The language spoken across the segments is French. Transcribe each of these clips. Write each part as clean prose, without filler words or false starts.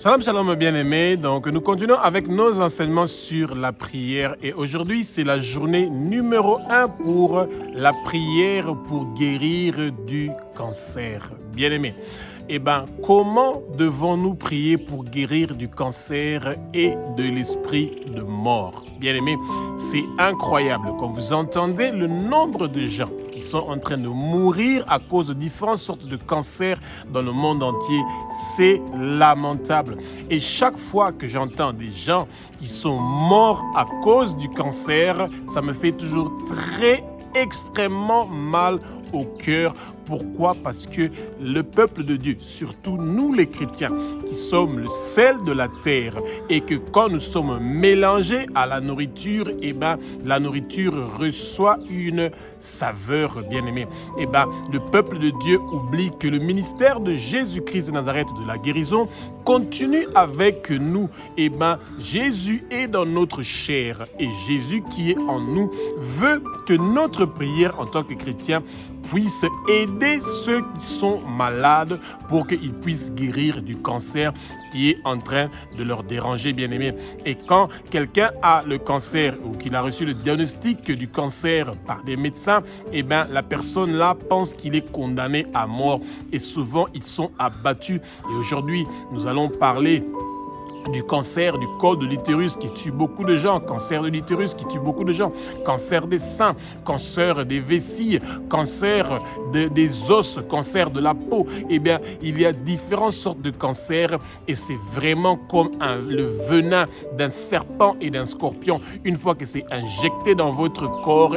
Shalom, shalom, bien-aimés. Donc, nous continuons avec nos enseignements sur la prière. Et aujourd'hui, c'est la journée numéro 1 pour la prière pour guérir du cancer. Bien-aimés. Comment devons-nous prier pour guérir du cancer et de l'esprit de mort? Bien-aimés, c'est incroyable. Quand vous entendez le nombre de gens qui sont en train de mourir à cause de différentes sortes de cancers dans le monde entier, c'est lamentable. Et chaque fois que j'entends des gens qui sont morts à cause du cancer, ça me fait toujours extrêmement mal au cœur. Pourquoi? Parce que le peuple de Dieu, surtout nous les chrétiens, qui sommes le sel de la terre, et que quand nous sommes mélangés à la nourriture, la nourriture reçoit une saveur, bien-aimée. Le peuple de Dieu oublie que le ministère de Jésus-Christ de Nazareth de la guérison continue avec nous. Jésus est dans notre chair et Jésus qui est en nous veut que notre prière en tant que chrétien puisse aider ceux qui sont malades pour qu'ils puissent guérir du cancer qui est en train de leur déranger, bien-aimés. Et quand quelqu'un a le cancer ou qu'il a reçu le diagnostic du cancer par des médecins, la personne là pense qu'il est condamné à mort et souvent ils sont abattus. Et aujourd'hui, nous allons parler du cancer du col de l'utérus qui tue beaucoup de gens, cancer de l'utérus qui tue beaucoup de gens, cancer des seins, cancer des vessies, cancer des os, cancer de la peau. Il y a différentes sortes de cancers et c'est vraiment comme le venin d'un serpent et d'un scorpion. Une fois que c'est injecté dans votre corps,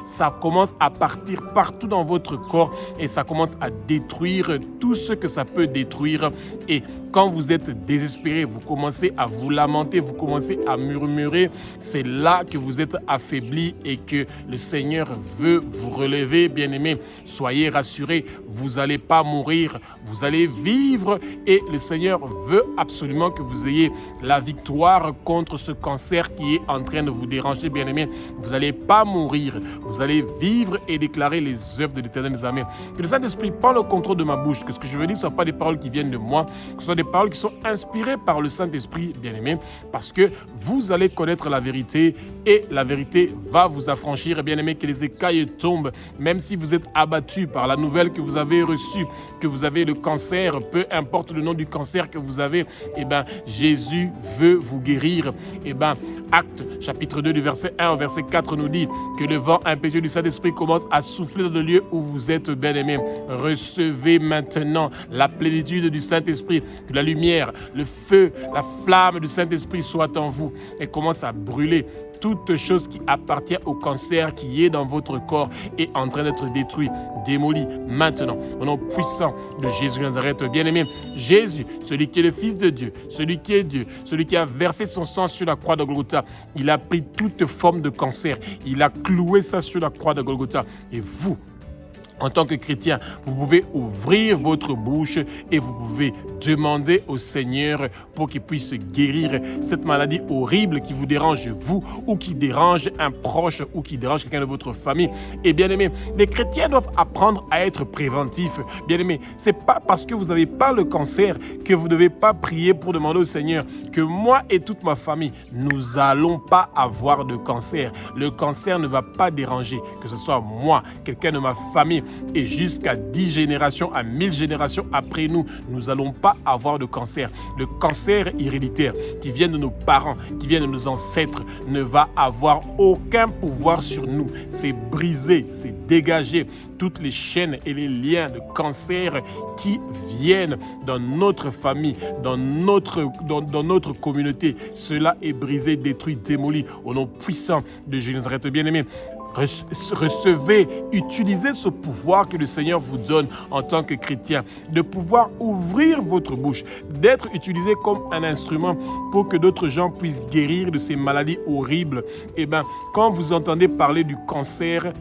ça commence à partir partout dans votre corps et ça commence à détruire tout ce que ça peut détruire. Et quand vous êtes désespéré, vous commencez à vous lamenter, vous commencez à murmurer, c'est là que vous êtes affaibli et que le Seigneur veut vous relever, bien-aimés. Soyez rassurés, vous n'allez pas mourir, vous allez vivre et le Seigneur veut absolument que vous ayez la victoire contre ce cancer qui est en train de vous déranger, bien-aimés. Vous n'allez pas mourir, vous allez vivre et déclarer les œuvres de l'Éternel des armées. Que le Saint-Esprit prenne le contrôle de ma bouche, que ce que je veux dire ne sont pas des paroles qui viennent de moi, que ce soit des paroles qui sont inspirées par le Saint-Esprit, bien-aimé, parce que vous allez connaître la vérité et la vérité va vous affranchir, bien-aimé, que les écailles tombent, même si vous êtes abattu par la nouvelle que vous avez reçue, que vous avez le cancer, peu importe le nom du cancer que vous avez, Jésus veut vous guérir. Acte chapitre 2 du verset 1 au verset 4 nous dit que le vent impétueux du Saint-Esprit commence à souffler dans le lieu où vous êtes, bien-aimés. Recevez maintenant la plénitude du Saint-Esprit, que la lumière, le feu, la flamme du Saint-Esprit soit en vous et commence à brûler toute chose qui appartient au cancer qui est dans votre corps est en train d'être détruit, démoli maintenant, au nom puissant de Jésus de Nazareth. Bien-aimé, Jésus, celui qui est le Fils de Dieu, celui qui est Dieu, celui qui a versé son sang sur la croix de Golgotha, il a pris toute forme de cancer, il a cloué ça sur la croix de Golgotha. Et vous, en tant que chrétien, vous pouvez ouvrir votre bouche et vous pouvez demander au Seigneur pour qu'il puisse guérir cette maladie horrible qui vous dérange vous ou qui dérange un proche ou qui dérange quelqu'un de votre famille. Et bien aimé, les chrétiens doivent apprendre à être préventifs. Bien aimé, c'est pas parce que vous n'avez pas le cancer que vous ne devez pas prier pour demander au Seigneur que moi et toute ma famille, nous n'allons pas avoir de cancer. Le cancer ne va pas déranger, que ce soit moi, quelqu'un de ma famille, et jusqu'à 10 générations, à 1000 générations après nous, nous n'allons pas avoir de cancer. Le cancer héréditaire qui vient de nos parents, qui vient de nos ancêtres, ne va avoir aucun pouvoir sur nous. C'est brisé, c'est dégagé. Toutes les chaînes et les liens de cancer qui viennent dans notre famille, dans notre communauté, cela est brisé, détruit, démoli au nom puissant de Jésus de Nazareth. Bien-aimé, recevez, utilisez ce pouvoir que le Seigneur vous donne en tant que chrétien, de pouvoir ouvrir votre bouche, d'être utilisé comme un instrument pour que d'autres gens puissent guérir de ces maladies horribles. Quand vous entendez parler du cancer,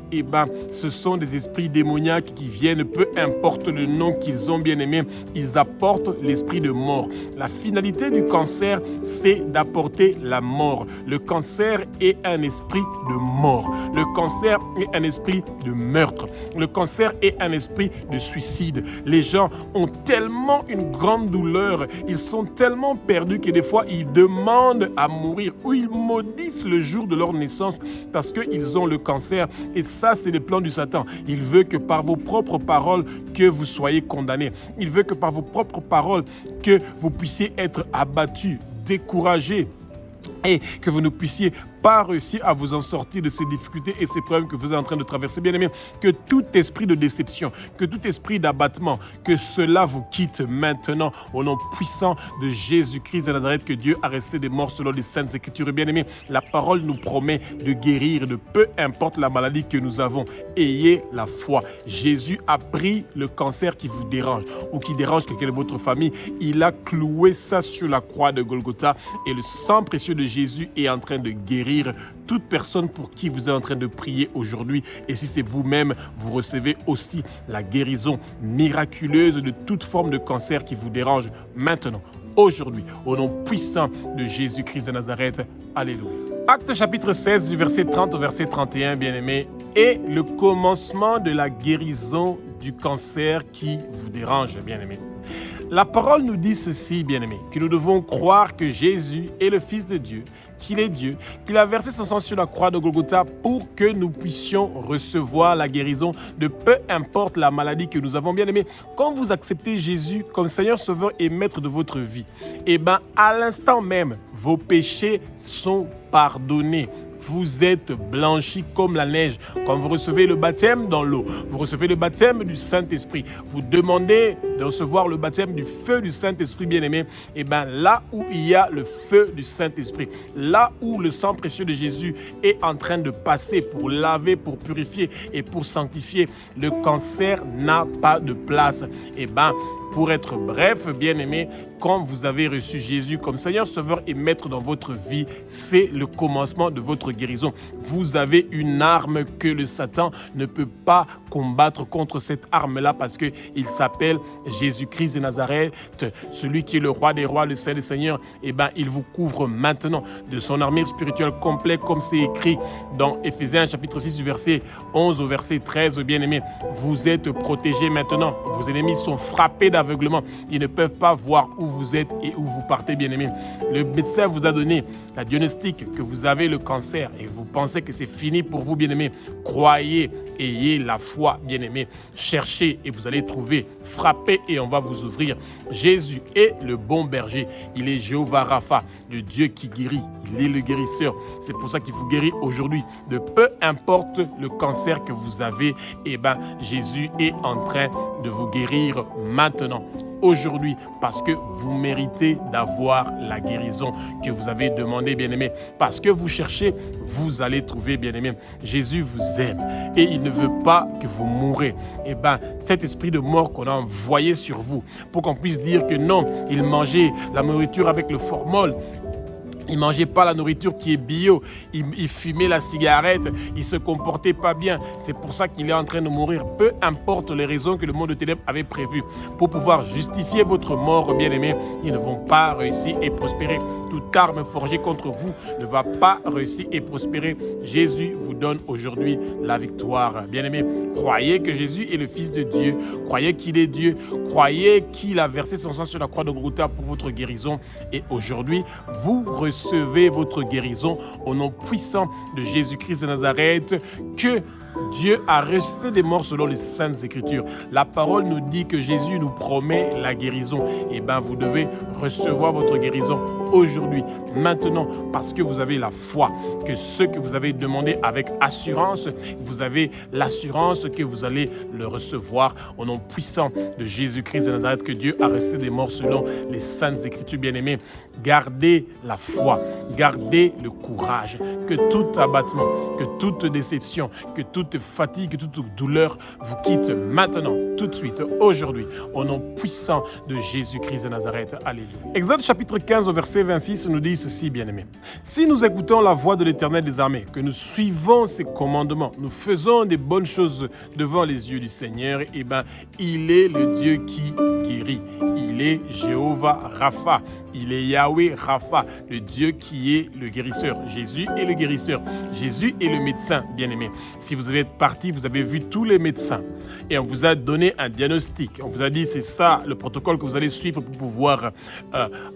ce sont des esprits démoniaques qui viennent, peu importe le nom qu'ils ont, bien aimé, ils apportent l'esprit de mort. La finalité du cancer, c'est d'apporter la mort. Le cancer est un esprit de mort. Le cancer est un esprit de meurtre. Le cancer est un esprit de suicide. Les gens ont tellement une grande douleur, ils sont tellement perdus que des fois, ils demandent à mourir ou ils maudissent le jour de leur naissance parce qu'ils ont le cancer. Et ça, c'est le plan du Satan. Il veut que par vos propres paroles, que vous soyez condamnés. Il veut que par vos propres paroles, que vous puissiez être abattus, découragés et que vous ne puissiez pas réussir à vous en sortir de ces difficultés et ces problèmes que vous êtes en train de traverser. Bien aimé, que tout esprit de déception, que tout esprit d'abattement, que cela vous quitte maintenant au nom puissant de Jésus-Christ de Nazareth, que Dieu a resté des morts selon les Saintes Écritures. Bien aimé, la parole nous promet de guérir de peu importe la maladie que nous avons. Ayez la foi. Jésus a pris le cancer qui vous dérange ou qui dérange quelqu'un de votre famille. Il a cloué ça sur la croix de Golgotha et le sang précieux de Jésus est en train de guérir toute personne pour qui vous êtes en train de prier aujourd'hui. Et si c'est vous-même, vous recevez aussi la guérison miraculeuse de toute forme de cancer qui vous dérange maintenant, aujourd'hui, au nom puissant de Jésus-Christ de Nazareth. Alléluia. Acte chapitre 16 du verset 30 au verset 31, bien-aimés, est le commencement de la guérison du cancer qui vous dérange, bien-aimés. La parole nous dit ceci, bien-aimés, que nous devons croire que Jésus est le Fils de Dieu, qu'il est Dieu, qu'il a versé son sang sur la croix de Golgotha pour que nous puissions recevoir la guérison de peu importe la maladie que nous avons. Bien-aimés, quand vous acceptez Jésus comme Seigneur, Sauveur et Maître de votre vie, à l'instant même, vos péchés sont pardonnés. Vous êtes blanchis comme la neige. Quand vous recevez le baptême dans l'eau, vous recevez le baptême du Saint-Esprit. Vous demandez de recevoir le baptême du feu du Saint-Esprit, bien-aimé. Là où il y a le feu du Saint-Esprit, là où le sang précieux de Jésus est en train de passer pour laver, pour purifier et pour sanctifier, le cancer n'a pas de place. Pour être bref, bien-aimé, quand vous avez reçu Jésus comme Seigneur, Sauveur et Maître dans votre vie, c'est le commencement de votre guérison. Vous avez une arme que le Satan ne peut pas combattre contre cette arme-là parce qu'il s'appelle Jésus-Christ de Nazareth, celui qui est le roi des rois, le Saint des seigneurs. Il vous couvre maintenant de son armure spirituelle complète comme c'est écrit dans Éphésiens chapitre 6 du verset 11 au verset 13. Bien-aimé, vous êtes protégés maintenant. Vos ennemis sont frappés d'aveuglement. Ils ne peuvent pas voir où vous êtes et où vous partez, bien-aimé. Le médecin vous a donné la diagnostic que vous avez le cancer et vous pensez que c'est fini pour vous, bien-aimé. Croyez, ayez la foi, bien-aimé. Cherchez et vous allez trouver. Frappez et on va vous ouvrir. Jésus est le bon berger. Il est Jéhovah Rapha, le Dieu qui guérit. Il est le guérisseur. C'est pour ça qu'il vous guérit aujourd'hui. De peu importe le cancer que vous avez, Jésus est en train de vous guérir maintenant. Aujourd'hui, parce que vous méritez d'avoir la guérison que vous avez demandé, bien-aimé. Parce que vous cherchez, vous allez trouver, bien-aimé. Jésus vous aime et il ne veut pas que vous mourrez. Cet esprit de mort qu'on a envoyé sur vous, pour qu'on puisse dire que non, il mangeait la nourriture avec le formol. Il ne mangeait pas la nourriture qui est bio. Il fumait la cigarette. Il ne se comportait pas bien. C'est pour ça qu'il est en train de mourir. Peu importe les raisons que le monde de ténèbres avait prévues. Pour pouvoir justifier votre mort, bien-aimés, ils ne vont pas réussir et prospérer. Toute arme forgée contre vous ne va pas réussir et prospérer. Jésus vous donne aujourd'hui la victoire. Bien-aimés, croyez que Jésus est le Fils de Dieu. Croyez qu'il est Dieu. Croyez qu'il a versé son sang sur la croix de Golgotha pour votre guérison. Et aujourd'hui, vous recevez votre guérison au nom puissant de Jésus-Christ de Nazareth, que Dieu a ressuscité des morts selon les Saintes Écritures. La parole nous dit que Jésus nous promet la guérison. Vous devez recevoir votre guérison aujourd'hui, maintenant, parce que vous avez la foi, que ce que vous avez demandé avec assurance, vous avez l'assurance que vous allez le recevoir au nom puissant de Jésus-Christ de Nazareth, que Dieu a ressuscité des morts selon les Saintes Écritures. Bien-aimés, gardez la foi, gardez le courage, que tout abattement, que toute déception, que toute fatigue, que toute douleur vous quitte maintenant, tout de suite, aujourd'hui, au nom puissant de Jésus-Christ de Nazareth. Alléluia. Exode chapitre 15 au verset 26 nous dit ceci, bien-aimés. Si nous écoutons la voix de l'Éternel des armées, que nous suivons ses commandements, nous faisons des bonnes choses devant les yeux du Seigneur, il est le Dieu qui guérit. Il est Jéhovah Rapha, Il est Yahweh Rapha, le Dieu qui est le guérisseur. Jésus est le guérisseur. Jésus est le médecin, bien-aimé. Si vous êtes parti, vous avez vu tous les médecins et on vous a donné un diagnostic. On vous a dit c'est ça le protocole que vous allez suivre pour pouvoir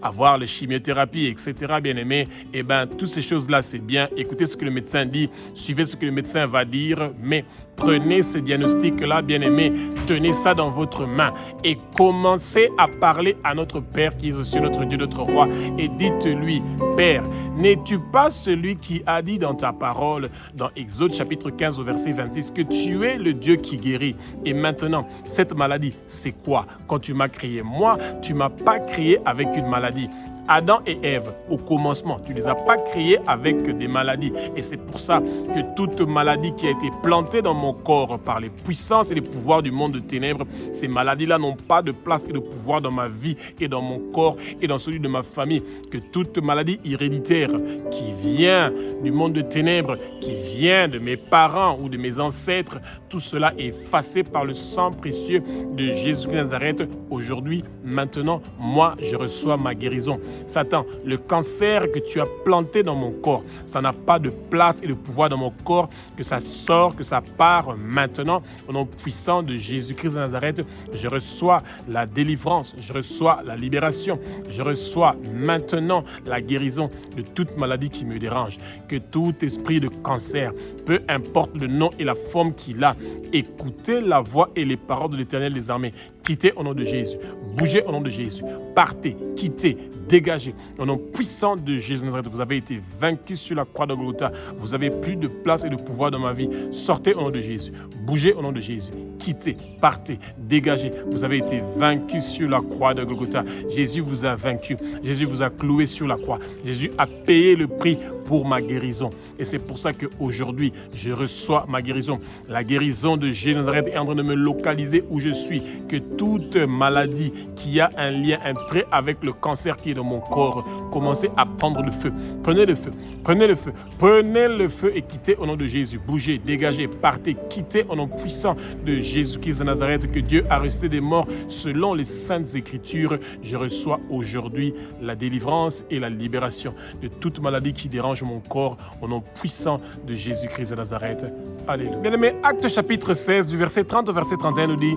avoir la chimiothérapie, etc. Bien-aimé. Eh bien, toutes ces choses-là, c'est bien. Écoutez ce que le médecin dit, suivez ce que le médecin va dire, mais prenez ce diagnostic-là, bien-aimé, tenez ça dans votre main et commencez à parler à notre Père qui est aussi notre Dieu, notre Roi, et dites-lui, Père, n'es-tu pas celui qui a dit dans ta parole, dans Exode chapitre 15 au verset 26, que tu es le Dieu qui guérit. Et maintenant, cette maladie, c'est quoi? Quand tu m'as créé, moi, tu ne m'as pas créé avec une maladie. Adam et Ève, au commencement, tu ne les as pas créés avec des maladies. Et c'est pour ça que toute maladie qui a été plantée dans mon corps par les puissances et les pouvoirs du monde de ténèbres, ces maladies-là n'ont pas de place et de pouvoir dans ma vie et dans mon corps et dans celui de ma famille. Que toute maladie héréditaire qui vient du monde de ténèbres, qui vient de mes parents ou de mes ancêtres, tout cela est effacé par le sang précieux de Jésus-Christ de Nazareth. Aujourd'hui, maintenant, moi, je reçois ma guérison. Satan, le cancer que tu as planté dans mon corps, ça n'a pas de place et de pouvoir dans mon corps, que ça sort, que ça part maintenant. Au nom puissant de Jésus-Christ de Nazareth, je reçois la délivrance, je reçois la libération, je reçois maintenant la guérison de toute maladie qui me dérange. Que tout esprit de cancer, peu importe le nom et la forme qu'il a, écoutez la voix et les paroles de l'Éternel des armées. Quittez au nom de Jésus, bougez au nom de Jésus, partez, quittez, dégagez. Au nom puissant de Jésus de Nazareth, vous avez été vaincu sur la croix de Golgotha. Vous n'avez plus de place et de pouvoir dans ma vie. Sortez au nom de Jésus, bougez au nom de Jésus, quittez, partez, dégagez. Vous avez été vaincu sur la croix de Golgotha. Jésus vous a vaincu. Jésus vous a cloué sur la croix. Jésus a payé le prix pour ma guérison. Et c'est pour ça qu'aujourd'hui, je reçois ma guérison. La guérison de Jésus de Nazareth est en train de me localiser où je suis. Que toute maladie qui a un lien, un trait avec le cancer qui est dans mon corps, commencez à prendre le feu. Prenez le feu, prenez le feu, prenez le feu et quittez au nom de Jésus. Bougez, dégagez, partez, quittez au nom puissant de Jésus-Christ de Nazareth que Dieu a ressuscité des morts selon les saintes écritures. Je reçois aujourd'hui la délivrance et la libération de toute maladie qui dérange mon corps au nom puissant de Jésus-Christ de Nazareth. Alléluia. Bien-aimés, Actes chapitre 16 du verset 30 au verset 31 nous dit: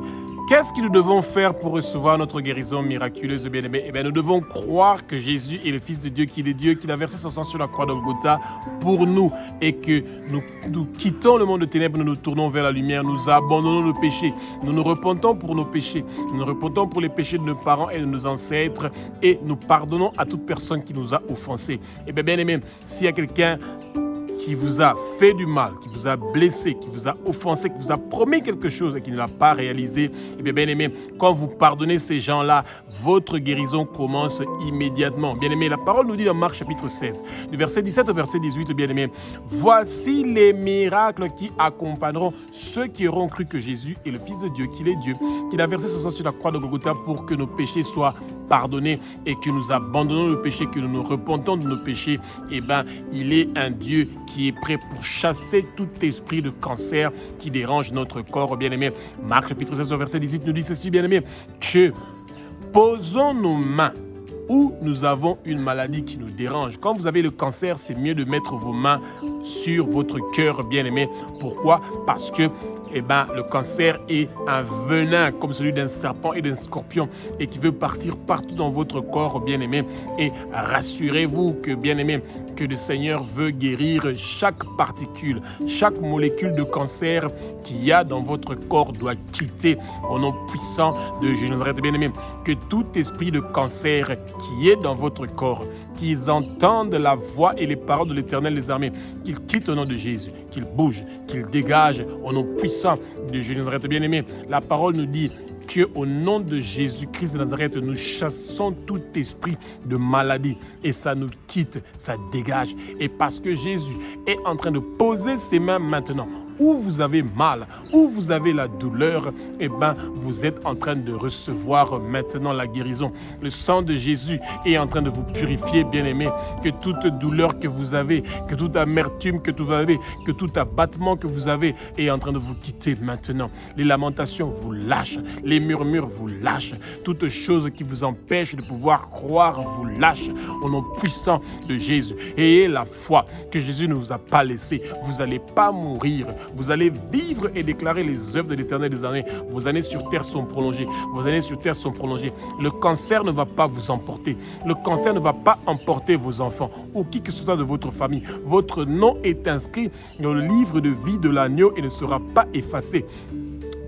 qu'est-ce que nous devons faire pour recevoir notre guérison miraculeuse, bien-aimés? Eh bien, nous devons croire que Jésus est le Fils de Dieu, qu'il est Dieu, qu'il a versé son sang sur la croix de Golgotha pour nous et que nous quittons le monde de ténèbres, nous nous tournons vers la lumière, nous abandonnons nos péchés, nous nous repentons pour nos péchés, nous nous repentons pour les péchés de nos parents et de nos ancêtres et nous pardonnons à toute personne qui nous a offensés. Eh bien, bien-aimés, s'il y a quelqu'un qui vous a fait du mal, qui vous a blessé, qui vous a offensé, qui vous a promis quelque chose et qui ne l'a pas réalisé, eh bien, bien-aimé, quand vous pardonnez ces gens-là, votre guérison commence immédiatement. Bien-aimé, la parole nous dit dans Marc chapitre 16, du verset 17 au verset 18, bien-aimé, voici les miracles qui accompagneront ceux qui auront cru que Jésus est le Fils de Dieu, qu'il est Dieu, qu'il a versé son sang sur la croix de Golgotha pour que nos péchés soient pardonnés et que nous abandonnons le péché, que nous nous repentons de nos péchés. Eh bien, il est un Dieu qui est prêt pour chasser tout esprit de cancer qui dérange notre corps, bien-aimé. Marc chapitre 16 verset 18 nous dit ceci, bien-aimé, que posons nos mains où nous avons une maladie qui nous dérange. Quand vous avez le cancer, c'est mieux de mettre vos mains sur votre cœur, bien-aimé. Pourquoi? Parce que le cancer est un venin comme celui d'un serpent et d'un scorpion et qui veut partir partout dans votre corps, bien-aimé. Et rassurez-vous que, bien-aimé, que le Seigneur veut guérir chaque particule, chaque molécule de cancer qu'il y a dans votre corps doit quitter au nom puissant de Jésus de Nazareth, bien-aimé. Que tout esprit de cancer qui est dans votre corps, qu'ils entendent la voix et les paroles de l'Éternel des armées, qu'ils quittent au nom de Jésus, qu'ils bougent, qu'ils dégagent au nom puissant de Jésus de Nazareth, bien-aimé. La parole nous dit qu'au nom de Jésus-Christ de Nazareth, nous chassons tout esprit de maladie et ça nous quitte, ça dégage. Et parce que Jésus est en train de poser ses mains maintenant où vous avez mal, où vous avez la douleur, eh bien, vous êtes en train de recevoir maintenant la guérison. Le sang de Jésus est en train de vous purifier, bien-aimés. Que toute douleur que vous avez, que toute amertume que vous avez, que tout abattement que vous avez est en train de vous quitter maintenant. Les lamentations vous lâchent, les murmures vous lâchent, toute chose qui vous empêche de pouvoir croire vous lâche au nom puissant de Jésus. Ayez la foi que Jésus ne vous a pas laissé. Vous n'allez pas mourir, vous allez vivre et déclarer les œuvres de l'Éternel des années. Vos années sur terre sont prolongées. Vos années sur terre sont prolongées. Le cancer ne va pas vous emporter. Le cancer ne va pas emporter vos enfants ou qui que ce soit de votre famille. Votre nom est inscrit dans le livre de vie de l'agneau et ne sera pas effacé.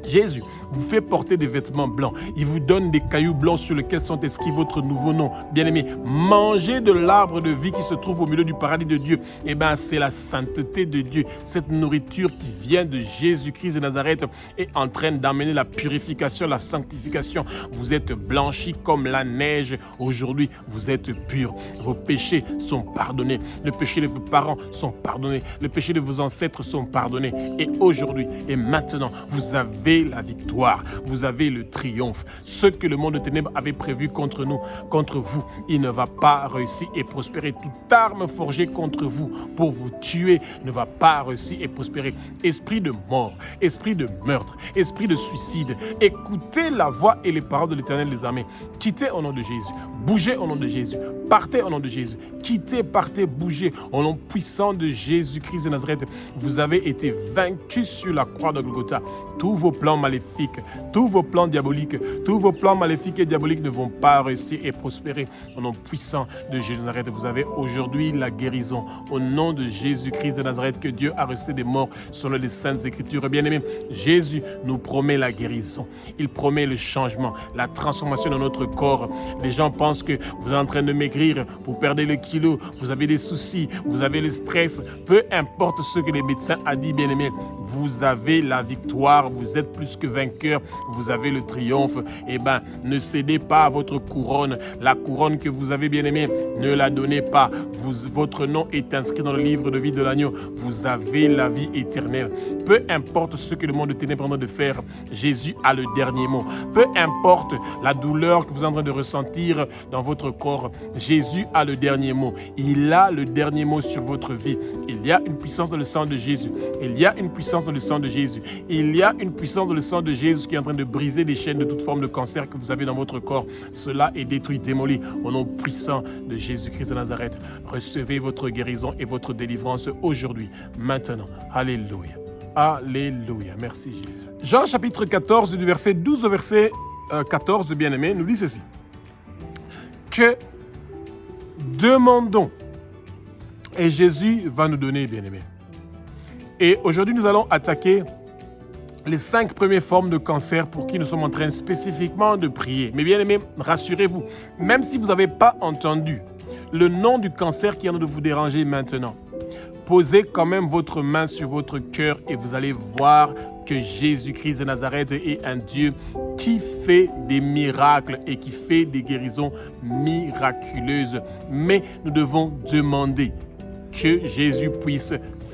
Jésus vous fait porter des vêtements blancs. Il vous donne des cailloux blancs sur lesquels sont inscrits votre nouveau nom. Bien-aimé, mangez de l'arbre de vie qui se trouve au milieu du paradis de Dieu. Eh bien, c'est la sainteté de Dieu. Cette nourriture qui vient de Jésus-Christ de Nazareth est en train d'amener la purification, la sanctification. Vous êtes blanchis comme la neige. Aujourd'hui, vous êtes purs. Vos péchés sont pardonnés. Le péché de vos parents sont pardonnés. Le péché de vos ancêtres sont pardonnés. Et aujourd'hui et maintenant, vous avez la victoire. Vous avez le triomphe. Ce que le monde de ténèbres avait prévu contre nous, contre vous, il ne va pas réussir et prospérer. Toute arme forgée contre vous pour vous tuer ne va pas réussir et prospérer. Esprit de mort, esprit de meurtre, esprit de suicide, écoutez la voix et les paroles de l'Éternel des armées. Quittez au nom de Jésus. Bougez au nom de Jésus. Partez au nom de Jésus. Quittez, partez, bougez au nom puissant de Jésus-Christ de Nazareth. Vous avez été vaincus sur la croix de Golgotha. Tous vos plans maléfiques, tous vos plans diaboliques, tous vos plans maléfiques et diaboliques ne vont pas réussir et prospérer au nom puissant de Jésus de Nazareth. Vous avez aujourd'hui la guérison au nom de Jésus-Christ de Nazareth que Dieu a ressuscité des morts selon les saintes écritures. Bien-aimés, Jésus nous promet la guérison. Il promet le changement, la transformation de notre corps. Les gens pensent que vous êtes en train de maigrir, vous perdez le kilo, vous avez des soucis, vous avez le stress. Peu importe ce que les médecins ont dit, bien-aimés, vous avez la victoire, vous êtes plus que vainqueur, vous avez le triomphe. Eh bien, ne cédez pas à votre couronne. La couronne que vous avez, bien-aimés, ne la donnez pas. Votre nom est inscrit dans le livre de vie de l'agneau. Vous avez la vie éternelle. Peu importe ce que le monde de ténèbres est en train de faire, Jésus a le dernier mot. Peu importe la douleur que vous êtes en train de ressentir dans votre corps, Jésus a le dernier mot. Il a le dernier mot sur votre vie. Il y a une puissance dans le sang de Jésus. Il y a une puissance dans le sang de Jésus. Il y a une puissance dans le sang de Jésus qui est en train de briser les chaînes de toute forme de cancer que vous avez dans votre corps. Cela est détruit, démoli au nom puissant de Jésus-Christ de Nazareth. Recevez votre guérison et votre délivrance aujourd'hui, maintenant. Alléluia. Alléluia. Merci Jésus. Jean chapitre 14 du verset 12 au verset 14, bien-aimé, nous dit ceci. Que demandons et Jésus va nous donner, bien-aimé. Et aujourd'hui, nous allons attaquer les 5 premières formes de cancer pour qui nous sommes en train spécifiquement de prier. Mais bien aimés, rassurez-vous, même si vous n'avez pas entendu le nom du cancer qui est en train de vous déranger maintenant, posez quand même votre main sur votre cœur et vous allez voir que Jésus-Christ de Nazareth est un Dieu qui fait des miracles et qui fait des guérisons miraculeuses. Mais nous devons demander que Jésus puisse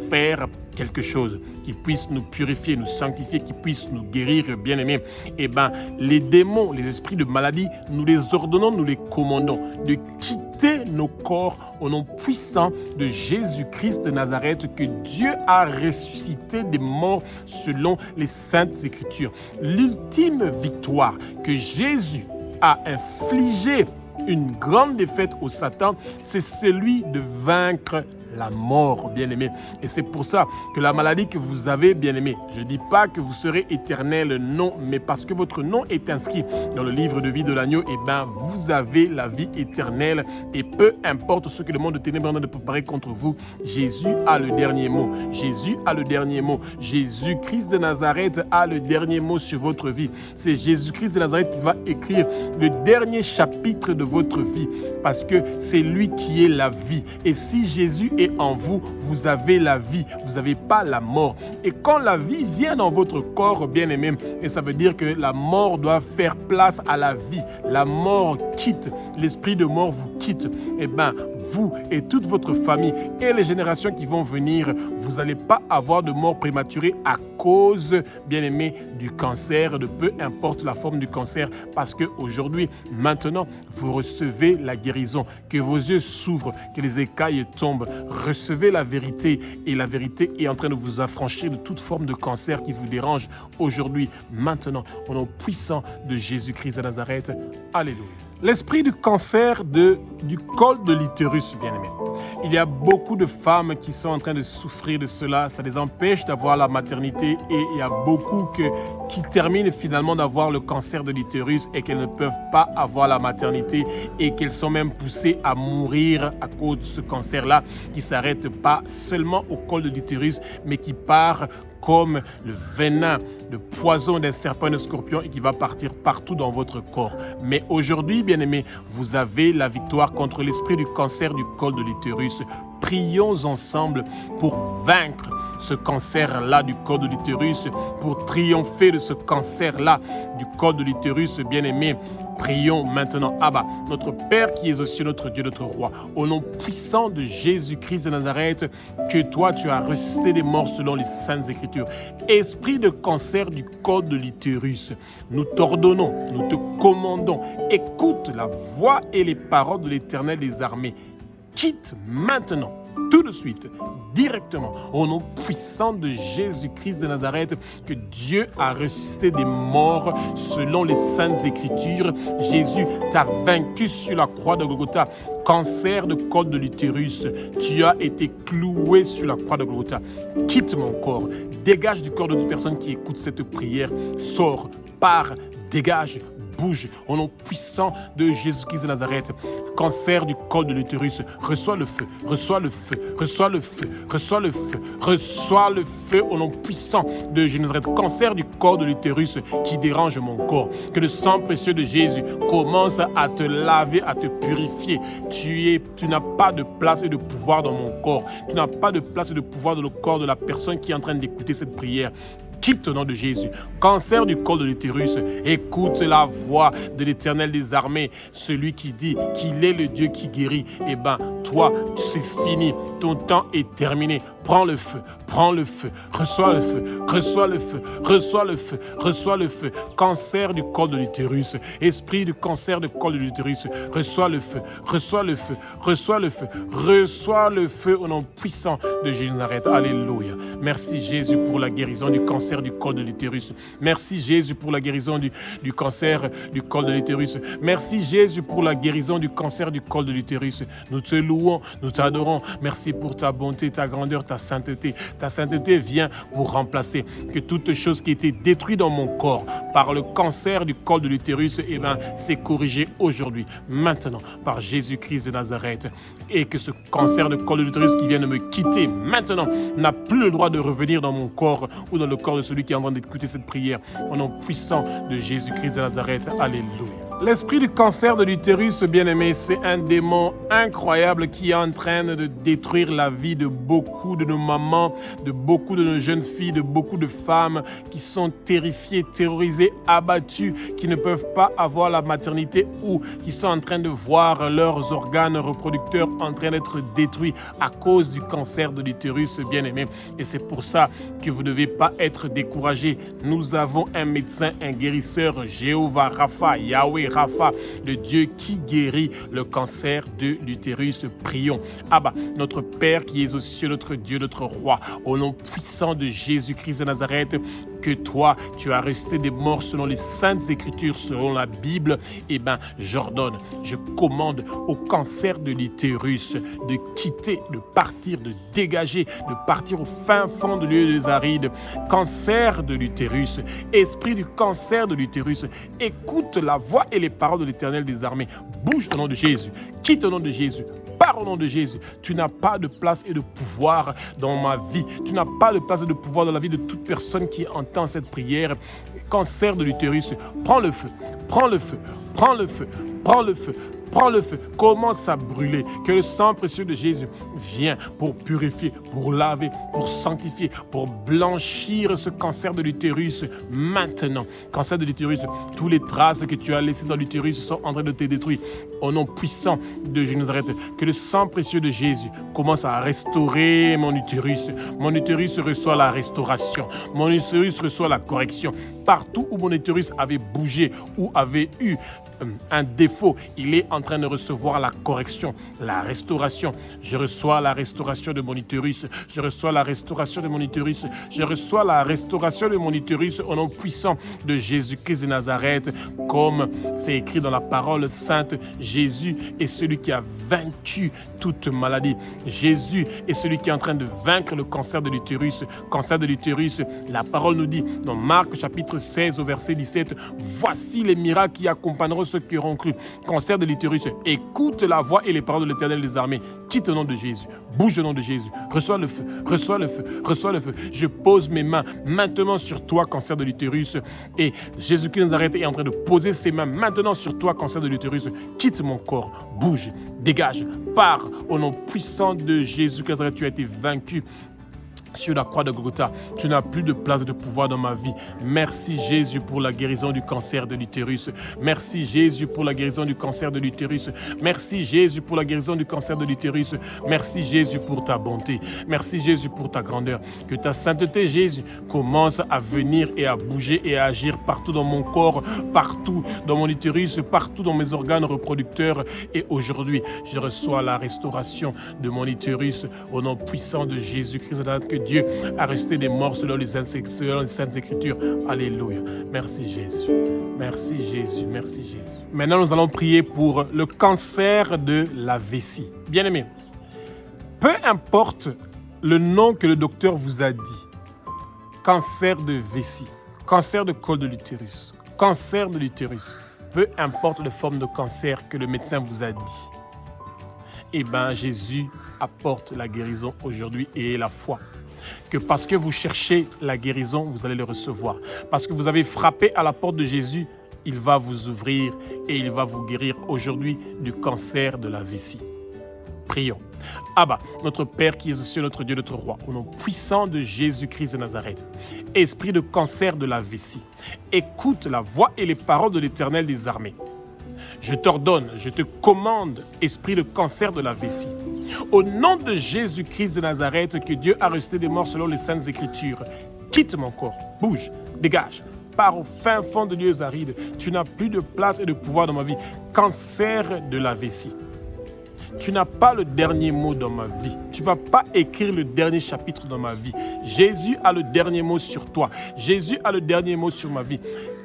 faire quelque chose, qui puisse nous purifier, nous sanctifier, qui puisse nous guérir, bien-aimés. Eh bien, les démons, les esprits de maladie, nous les ordonnons, nous les commandons de quitter nos corps au nom puissant de Jésus-Christ de Nazareth que Dieu a ressuscité des morts selon les saintes écritures. L'ultime victoire que Jésus a infligée, une grande défaite au Satan, c'est celui de vaincre la mort, bien-aimé. Et c'est pour ça que la maladie que vous avez, bien-aimé, je ne dis pas que vous serez éternel, non, mais parce que votre nom est inscrit dans le livre de vie de l'agneau, et bien, vous avez la vie éternelle. Et peu importe ce que le monde de ténèbres est en train de préparer contre vous, Jésus a le dernier mot. Jésus a le dernier mot. Jésus-Christ de Nazareth a le dernier mot sur votre vie. C'est Jésus-Christ de Nazareth qui va écrire le dernier chapitre de votre vie, parce que c'est lui qui est la vie. Et si Jésus est en vous, vous avez la vie, vous n'avez pas la mort. Et quand la vie vient dans votre corps, bien-aimé, et ça veut dire que la mort doit faire place à la vie, la mort quitte, l'esprit de mort vous quitte, eh bien, vous et toute votre famille et les générations qui vont venir, vous n'allez pas avoir de mort prématurée à cause, bien aimé, du cancer, de peu importe la forme du cancer, parce qu'aujourd'hui, maintenant, vous recevez la guérison, que vos yeux s'ouvrent, que les écailles tombent, recevez la vérité et la vérité est en train de vous affranchir de toute forme de cancer qui vous dérange aujourd'hui, maintenant, au nom puissant de Jésus-Christ de Nazareth. Alléluia. L'esprit du cancer du col de l'utérus, bien-aimé. Il y a beaucoup de femmes qui sont en train de souffrir de cela. Ça les empêche d'avoir la maternité et il y a beaucoup qui terminent finalement d'avoir le cancer de l'utérus et qu'elles ne peuvent pas avoir la maternité et qu'elles sont même poussées à mourir à cause de ce cancer-là qui ne s'arrête pas seulement au col de l'utérus mais qui part comme le venin, le poison d'un serpent et d'un scorpion et qui va partir partout dans votre corps. Mais aujourd'hui, bien-aimés, vous avez la victoire contre l'esprit du cancer du col de l'utérus. Prions ensemble pour vaincre ce cancer-là du col de l'utérus, pour triompher de ce cancer-là du col de l'utérus, bien-aimés. Prions maintenant. Abba, notre Père qui es aux cieux, notre Dieu, notre Roi, au nom puissant de Jésus-Christ de Nazareth, que toi tu as ressuscité des morts selon les Saintes Écritures. Esprit de cancer du col de l'utérus, nous t'ordonnons, nous te commandons, écoute la voix et les paroles de l'Éternel des armées. Quitte maintenant, tout de suite, directement, au nom puissant de Jésus-Christ de Nazareth, que Dieu a ressuscité des morts selon les Saintes Écritures. Jésus t'a vaincu sur la croix de Golgotha. Cancer de col de l'utérus, tu as été cloué sur la croix de Golgotha. Quitte mon corps, dégage du corps de toute personne qui écoute cette prière. Sors, pars, dégage. Bouge au nom puissant de Jésus-Christ de Nazareth. Cancer du col de l'utérus, reçois le feu, reçois le feu, reçois le feu, reçois le feu, reçois le feu au nom puissant de Jésus de Nazareth. Cancer du col de l'utérus qui dérange mon corps. Que le sang précieux de Jésus commence à te laver, à te purifier. Tu n'as pas de place et de pouvoir dans mon corps. Tu n'as pas de place et de pouvoir dans le corps de la personne qui est en train d'écouter cette prière. Quitte au nom de Jésus. Cancer du col de l'utérus, écoute la voix de l'Éternel des armées, celui qui dit qu'il est le Dieu qui guérit. Eh bien, toi, c'est fini. Ton temps est terminé. Prends le feu, reçois le feu, reçois le feu, reçois le feu, reçois le feu. Cancer du col de l'utérus, esprit du cancer du col de l'utérus, reçois le feu, reçois le feu, reçois le feu, reçois le feu au nom puissant de Jésus de Nazareth. Alléluia. Merci Jésus pour la guérison du cancer du col de l'utérus. Merci Jésus pour la guérison du cancer du col de l'utérus. Merci Jésus pour la guérison du cancer du col de l'utérus. Nous te louons, nous t'adorons. Merci pour ta bonté, ta grandeur, ta sainteté. Ta sainteté vient pour remplacer que toute chose qui était détruite dans mon corps par le cancer du col de l'utérus, eh bien, c'est corrigé aujourd'hui, maintenant, par Jésus-Christ de Nazareth. Et que ce cancer de col de l'utérus qui vient de me quitter maintenant n'a plus le droit de revenir dans mon corps ou dans le corps de celui qui est en train d'écouter cette prière. Au nom puissant de Jésus-Christ de Nazareth. Alléluia. L'esprit du cancer de l'utérus, bien-aimé, c'est un démon incroyable qui est en train de détruire la vie de beaucoup de nos mamans, de beaucoup de nos jeunes filles, de beaucoup de femmes qui sont terrifiées, terrorisées, abattues, qui ne peuvent pas avoir la maternité ou qui sont en train de voir leurs organes reproducteurs en train d'être détruits à cause du cancer de l'utérus, bien-aimé. Et c'est pour ça que vous ne devez pas être découragés. Nous avons un médecin, un guérisseur, Jéhovah Rapha, Yahweh Rapha, le Dieu qui guérit le cancer de l'utérus. Prions. Abba, notre Père qui es aux cieux, notre Dieu, notre Roi, au nom puissant de Jésus-Christ de Nazareth, que toi, tu as resté des morts selon les Saintes Écritures, selon la Bible, eh bien, j'ordonne, je commande au cancer de l'utérus de quitter, de partir, de dégager, de partir au fin fond de lieux des arides. Cancer de l'utérus, esprit du cancer de l'utérus, écoute la voix et les paroles de l'Éternel des armées. Bouge au nom de Jésus, quitte au nom de Jésus. Pars au nom de Jésus. Tu n'as pas de place et de pouvoir dans ma vie. Tu n'as pas de place et de pouvoir dans la vie de toute personne qui entend cette prière. Cancer de l'utérus, prends le feu, prends le feu, prends le feu, prends le feu, Prends le feu, commence à brûler. Que le sang précieux de Jésus vienne pour purifier, pour laver, pour sanctifier, pour blanchir ce cancer de l'utérus maintenant. Cancer de l'utérus, tous les traces que tu as laissées dans l'utérus sont en train de te détruire. Au nom puissant de Jésus Nazareth, que le sang précieux de Jésus commence à restaurer mon utérus. Mon utérus reçoit la restauration. Mon utérus reçoit la correction. Partout où mon utérus avait bougé ou avait eu un défaut, il est en train de recevoir la correction, la restauration. Je reçois la restauration de mon utérus. Je reçois la restauration de mon utérus. Je reçois la restauration de mon utérus au nom puissant de Jésus-Christ de Nazareth. Comme c'est écrit dans la parole sainte, Jésus est celui qui a vaincu toute maladie. Jésus est celui qui est en train de vaincre le cancer de l'utérus. Cancer de l'utérus, la parole nous dit dans Marc chapitre 16 au verset 17, voici les miracles qui accompagneront ceux qui auront cru. Cancer de l'utérus, écoute la voix et les paroles de l'Éternel des armées. Quitte au nom de Jésus, bouge au nom de Jésus, reçois le feu, reçois le feu, reçois le feu. Je pose mes mains maintenant sur toi, cancer de l'utérus, et Jésus-Christ de Nazareth est en train de poser ses mains maintenant sur toi, cancer de l'utérus. Quitte mon corps, bouge, dégage, pars au nom puissant de Jésus-Christ de Nazareth. Tu as été vaincu sur la croix de Golgotha. Tu n'as plus de place et de pouvoir dans ma vie. Merci Jésus pour la guérison du cancer de l'utérus. Merci Jésus pour la guérison du cancer de l'utérus. Merci Jésus pour la guérison du cancer de l'utérus. Merci Jésus pour ta bonté. Merci Jésus pour ta grandeur. Que ta sainteté, Jésus, commence à venir et à bouger et à agir partout dans mon corps, partout dans mon utérus, partout dans mes organes reproducteurs. Et aujourd'hui, je reçois la restauration de mon utérus au nom puissant de Jésus-Christ. Que Dieu a resté des morts selon les Saintes Écritures. Alléluia. Merci Jésus. Merci Jésus. Merci Jésus. Maintenant, nous allons prier pour le cancer de la vessie. Bien-aimés, peu importe le nom que le docteur vous a dit, cancer de vessie, cancer de col de l'utérus, cancer de l'utérus, peu importe la forme de cancer que le médecin vous a dit, eh bien, Jésus apporte la guérison aujourd'hui et la foi. Que parce que vous cherchez la guérison, vous allez le recevoir. Parce que vous avez frappé à la porte de Jésus, il va vous ouvrir et il va vous guérir aujourd'hui du cancer de la vessie. Prions. Abba, notre Père qui es aux cieux, notre Dieu, notre Roi, au nom puissant de Jésus-Christ de Nazareth, esprit de cancer de la vessie, écoute la voix et les paroles de l'Éternel des armées. Je t'ordonne, je te commande, esprit de cancer de la vessie. Au nom de Jésus-Christ de Nazareth, que Dieu a resté des morts selon les Saintes Écritures, quitte mon corps, bouge, dégage, pars au fin fond de lieux arides. Tu n'as plus de place et de pouvoir dans ma vie. Cancer de la vessie. Tu n'as pas le dernier mot dans ma vie. Tu ne vas pas écrire le dernier chapitre dans ma vie. Jésus a le dernier mot sur toi. Jésus a le dernier mot sur ma vie.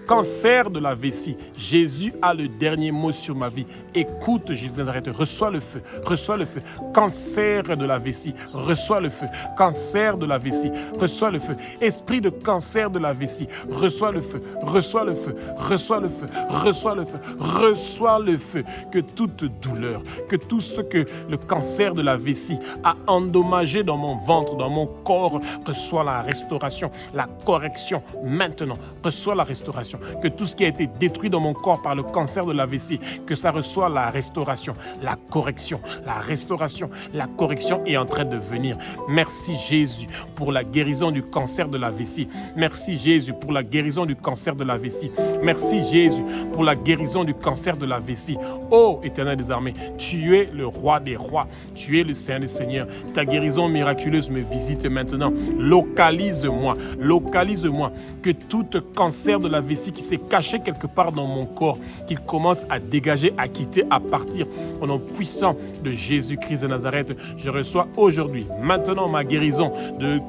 Cancer de la vessie, Jésus a le dernier mot sur ma vie. Écoute, Jésus de Nazareth, reçois le feu, reçois le feu. Cancer de la vessie, reçois le feu. Cancer de la vessie, reçois le feu. Esprit de cancer de la vessie, reçois le feu, reçois le feu, reçois le feu, reçois le feu, reçois le feu. Que toute douleur, que tout ce que le cancer de la vessie a endommagé dans mon ventre, dans mon corps, reçois la restauration, la correction maintenant. Reçois la restauration. Que tout ce qui a été détruit dans mon corps par le cancer de la vessie, que ça reçoit la restauration, la correction, la restauration, la correction est en train de venir. Merci Jésus pour la guérison du cancer de la vessie. Merci Jésus pour la guérison du cancer de la vessie. Merci Jésus pour la guérison du cancer de la vessie. Ô Éternel des armées, tu es le roi des rois, tu es le Seigneur des seigneurs. Ta guérison miraculeuse me visite maintenant. Localise-moi, localise-moi. Que tout cancer de la vessie qui s'est caché quelque part dans mon corps, qu'il commence à dégager, à quitter, à partir. Au nom puissant de Jésus-Christ de Nazareth, je reçois aujourd'hui, maintenant ma guérison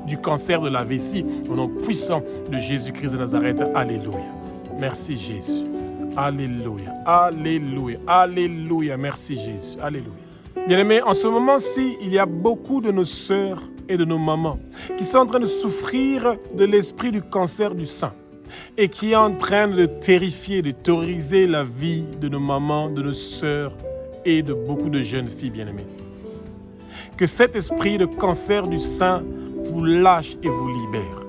du cancer de la vessie. Au nom puissant de Jésus-Christ de Nazareth. Alléluia. Merci Jésus. Alléluia. Alléluia. Alléluia. Merci Jésus. Alléluia. Bien-aimés, en ce moment-ci, il y a beaucoup de nos sœurs et de nos mamans qui sont en train de souffrir de l'esprit du cancer du sein et qui est en train de terrifier, de terroriser la vie de nos mamans, de nos sœurs et de beaucoup de jeunes filles bien-aimées. Que cet esprit de cancer du sein vous lâche et vous libère.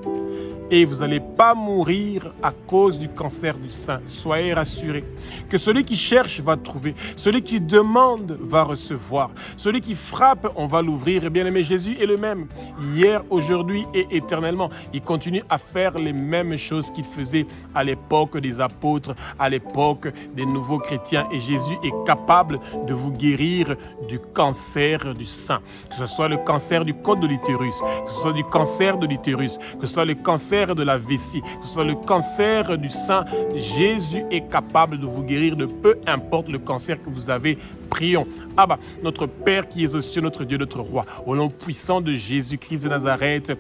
Et vous allez pas mourir à cause du cancer du sein. Soyez rassurés que celui qui cherche va trouver, celui qui demande va recevoir, celui qui frappe, on va l'ouvrir. Et bien aimé, Jésus est le même, hier, aujourd'hui et éternellement. Il continue à faire les mêmes choses qu'il faisait à l'époque des apôtres, à l'époque des nouveaux chrétiens. Et Jésus est capable de vous guérir du cancer du sein, que ce soit le cancer du col de l'utérus, que ce soit du cancer de l'utérus, que ce soit le cancer de la vessie, que ce soit le cancer du sein. Jésus est capable de vous guérir de peu importe le cancer que vous avez. Prions. Abba, notre Père qui es aux cieux, notre Dieu, notre Roi, au nom puissant de Jésus-Christ de Nazareth,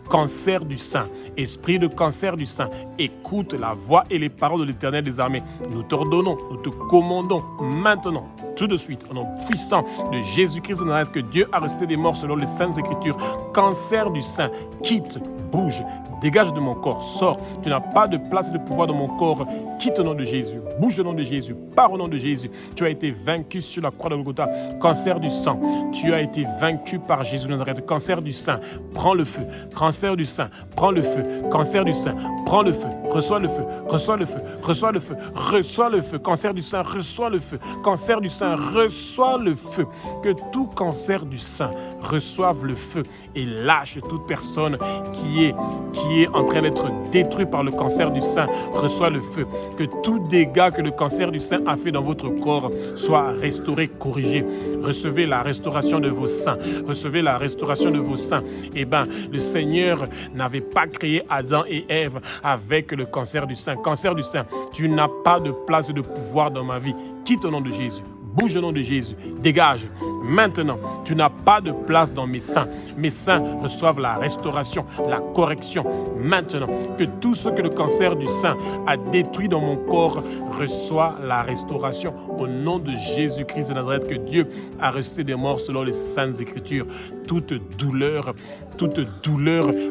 cancer du sein, esprit de cancer du sein, écoute la voix et les paroles de l'Éternel des armées. Nous t'ordonnons, nous te commandons maintenant, tout de suite, au nom puissant de Jésus-Christ de Nazareth, que Dieu a resté des morts selon les Saintes Écritures. Cancer du sein, quitte, bouge, dégage de mon corps, sors. Tu n'as pas de place et de pouvoir dans mon corps. Quitte au nom de Jésus, bouge au nom de Jésus, pars au nom de Jésus. Tu as été vaincu sur la croix de Golgotha. Cancer du sang, tu as été vaincu par Jésus de Nazareth. Cancer du sein, prends le feu. Cancer du sein, prends le feu. Cancer du sein, prends le feu. Reçois le feu, reçois le feu, reçois le feu, reçois le feu. Cancer du sein, reçois le feu. Cancer du sein, reçois le feu. Que tout cancer du sein reçoive le feu et lâche toute personne qui est en train d'être détruit par le cancer du sein. Reçois le feu. Que tout dégât que le cancer du sein a fait dans votre corps soit restauré, corrigé. Recevez la restauration de vos seins. Recevez la restauration de vos seins. Le Seigneur n'avait pas créé Adam et Ève avec le cancer du sein. Cancer du sein, tu n'as pas de place et de pouvoir dans ma vie. Quitte au nom de Jésus. Bouge au nom de Jésus. Dégage. Maintenant, tu n'as pas de place dans mes seins. Mes seins reçoivent la restauration, la correction. Maintenant, que tout ce que le cancer du sein a détruit dans mon corps reçoit la restauration. Au nom de Jésus-Christ de Nazareth, que Dieu a resté des morts selon les Saintes Écritures. Toute douleur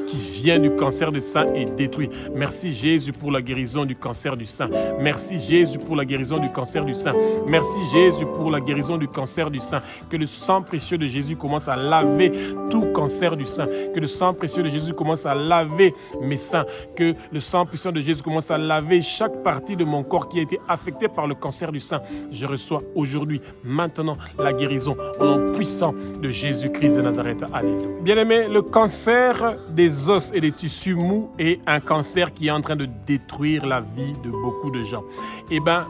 qui vient du cancer du sein est détruite. Merci Jésus pour la guérison du cancer du sein. Merci Jésus pour la guérison du cancer du sein. Merci Jésus pour la guérison du cancer du sein. Que le sang précieux de Jésus commence à laver tout cancer du sein. Que le sang précieux de Jésus commence à laver mes seins. Que le sang puissant de Jésus commence à laver chaque partie de mon corps qui a été affectée par le cancer du sein. Je reçois aujourd'hui, maintenant, la guérison au nom puissant de Jésus-Christ de Nazareth. Alléluia. Bien-aimé, le cancer des os et des tissus mous est un cancer qui est en train de détruire la vie de beaucoup de gens.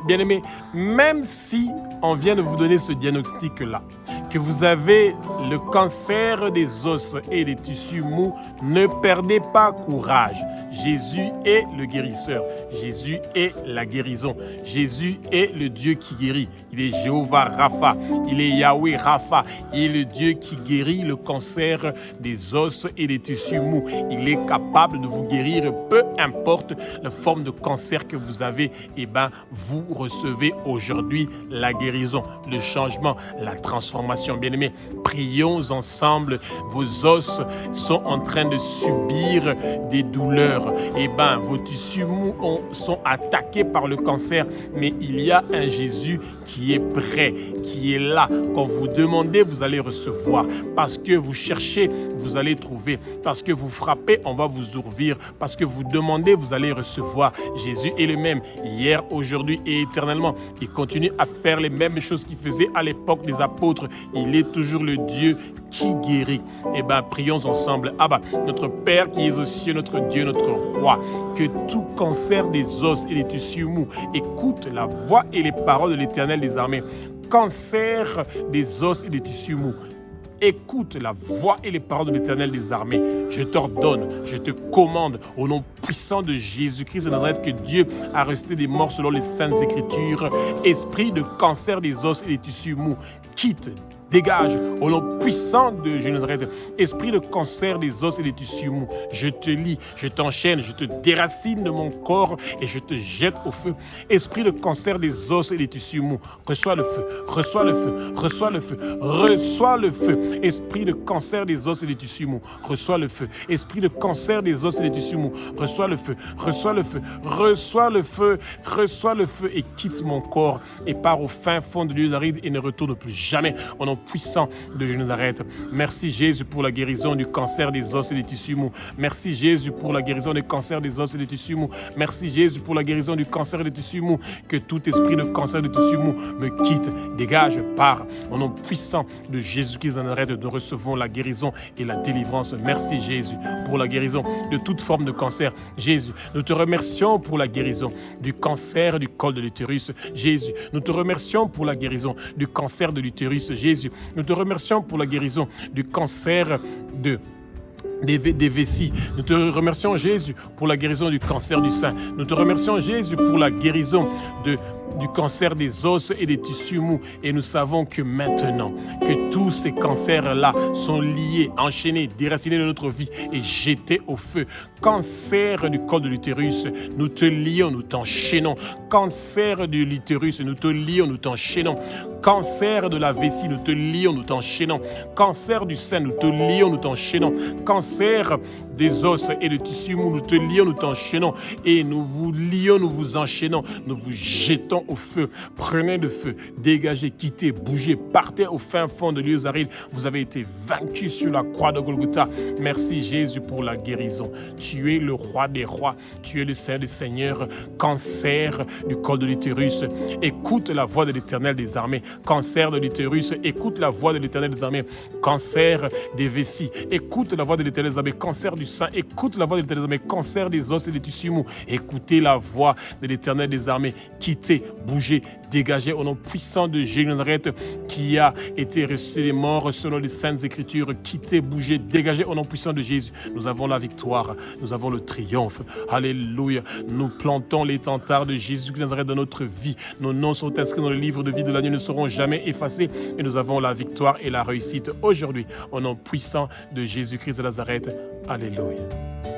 Bien-aimé, même si on vient de vous donner ce diagnostic-là, que vous avez le cancer des os et des tissus mous, ne perdez pas courage. Jésus est le guérisseur. Jésus est la guérison. Jésus est le Dieu qui guérit. Il est Jéhovah Rapha. Il est Yahweh Rapha. Il est le Dieu qui guérit le cancer des os et des tissus mous. Il est capable de vous guérir, peu importe la forme de cancer que vous avez. Vous recevez aujourd'hui la guérison, le changement, la transformation. Bien-aimés, prions ensemble. Vos os sont en train de subir des douleurs. Vos tissus mous sont attaqués par le cancer, mais il y a un Jésus qui est prêt, qui est là. Quand vous demandez, vous allez recevoir. Parce que vous cherchez, vous allez trouver. Parce que vous frappez, on va vous ouvrir. Parce que vous demandez, vous allez recevoir. Jésus est le même, hier, aujourd'hui et éternellement. Il continue à faire les mêmes choses qu'il faisait à l'époque des apôtres. Il est toujours le Dieu qui guérit. Prions ensemble. Notre Père qui es aux cieux, notre Dieu, notre Roi, que tout cancer des os et des tissus mous écoute la voix et les paroles de l'Éternel des armées. Cancer des os et des tissus mous, écoute la voix et les paroles de l'Éternel des armées. Je t'ordonne, je te commande, au nom puissant de Jésus-Christ de Nazareth, que Dieu a resté des morts selon les Saintes Écritures. Esprit de cancer des os et des tissus mous, quitte, dégage, au nom puissant de Jésus de Nazareth. Esprit de cancer des os et des tissus mous, je te lie, je t'enchaîne, je te déracine de mon corps et je te jette au feu. Esprit de cancer des os et des tissus mous, reçois le feu, reçois le feu, reçois le feu, reçois le feu. Esprit de cancer des os et des tissus mous, reçois le feu. Esprit de cancer des os et des tissus mous, reçois le feu, reçois le feu, reçois le feu, reçois le feu et quitte mon corps et pars au fin fond de l'île aride et ne retourne plus jamais. Au nom nom puissant de Jésus de Nazareth. Merci Jésus pour la guérison du cancer des os et des tissus mous. Merci Jésus pour la guérison des cancers des os et des tissus mous. Merci Jésus pour la guérison du cancer des tissus mous. Que tout esprit de cancer des tissus mous me quitte, dégage, part. Au nom puissant de Jésus-Christ de Nazareth, nous recevons la guérison et la délivrance. Merci Jésus pour la guérison de toute forme de cancer. Jésus, nous te remercions pour la guérison du cancer du col de l'utérus. Jésus, nous te remercions pour la guérison du cancer de l'utérus. Jésus, nous te remercions pour la guérison du cancer des vessies. Nous te remercions Jésus pour la guérison du cancer du sein. Nous te remercions Jésus pour la guérison du cancer des os et des tissus mous. Et nous savons que maintenant, que tous ces cancers-là sont liés, enchaînés, déracinés de notre vie et jetés au feu. Cancer du col de l'utérus, nous te lions, nous t'enchaînons. Cancer de l'utérus, nous te lions, nous t'enchaînons. Cancer de la vessie, nous te lions, nous t'enchaînons. Cancer du sein, nous te lions, nous t'enchaînons. Cancer des os et des tissus mous, nous te lions, nous t'enchaînons. Et nous vous lions, nous vous enchaînons. Nous vous jetons au feu. Prenez le feu, dégagez, quittez, bougez, partez au fin fond de lieux arides. Vous avez été vaincus sur la croix de Golgotha. Merci Jésus pour la guérison. Tu es le roi des rois, tu es le Seigneur des seigneurs. Cancer du col de l'utérus, écoute la voix de l'Éternel des armées. Cancer de l'utérus, écoute la voix de l'Éternel des armées. Cancer des vessies, écoute la voix de l'Éternel des armées. Cancer du sein, écoute la voix de l'Éternel des armées. Cancer des os et des tissus mous, écoutez la voix de l'Éternel des armées. Quittez, bougez, dégagez au nom puissant de Jésus de Nazareth qui a été ressuscité des morts selon les saintes écritures. Quittez, bougez, dégagez au nom puissant de Jésus. Nous avons la victoire, nous avons le triomphe. Alléluia. Nous plantons l'étendard de Jésus de Nazareth dans notre vie. Nos noms sont inscrits dans le livre de vie de l'agneau, ne seront jamais effacés et nous avons la victoire et la réussite aujourd'hui au nom puissant de Jésus-Christ de Nazareth. Alléluia.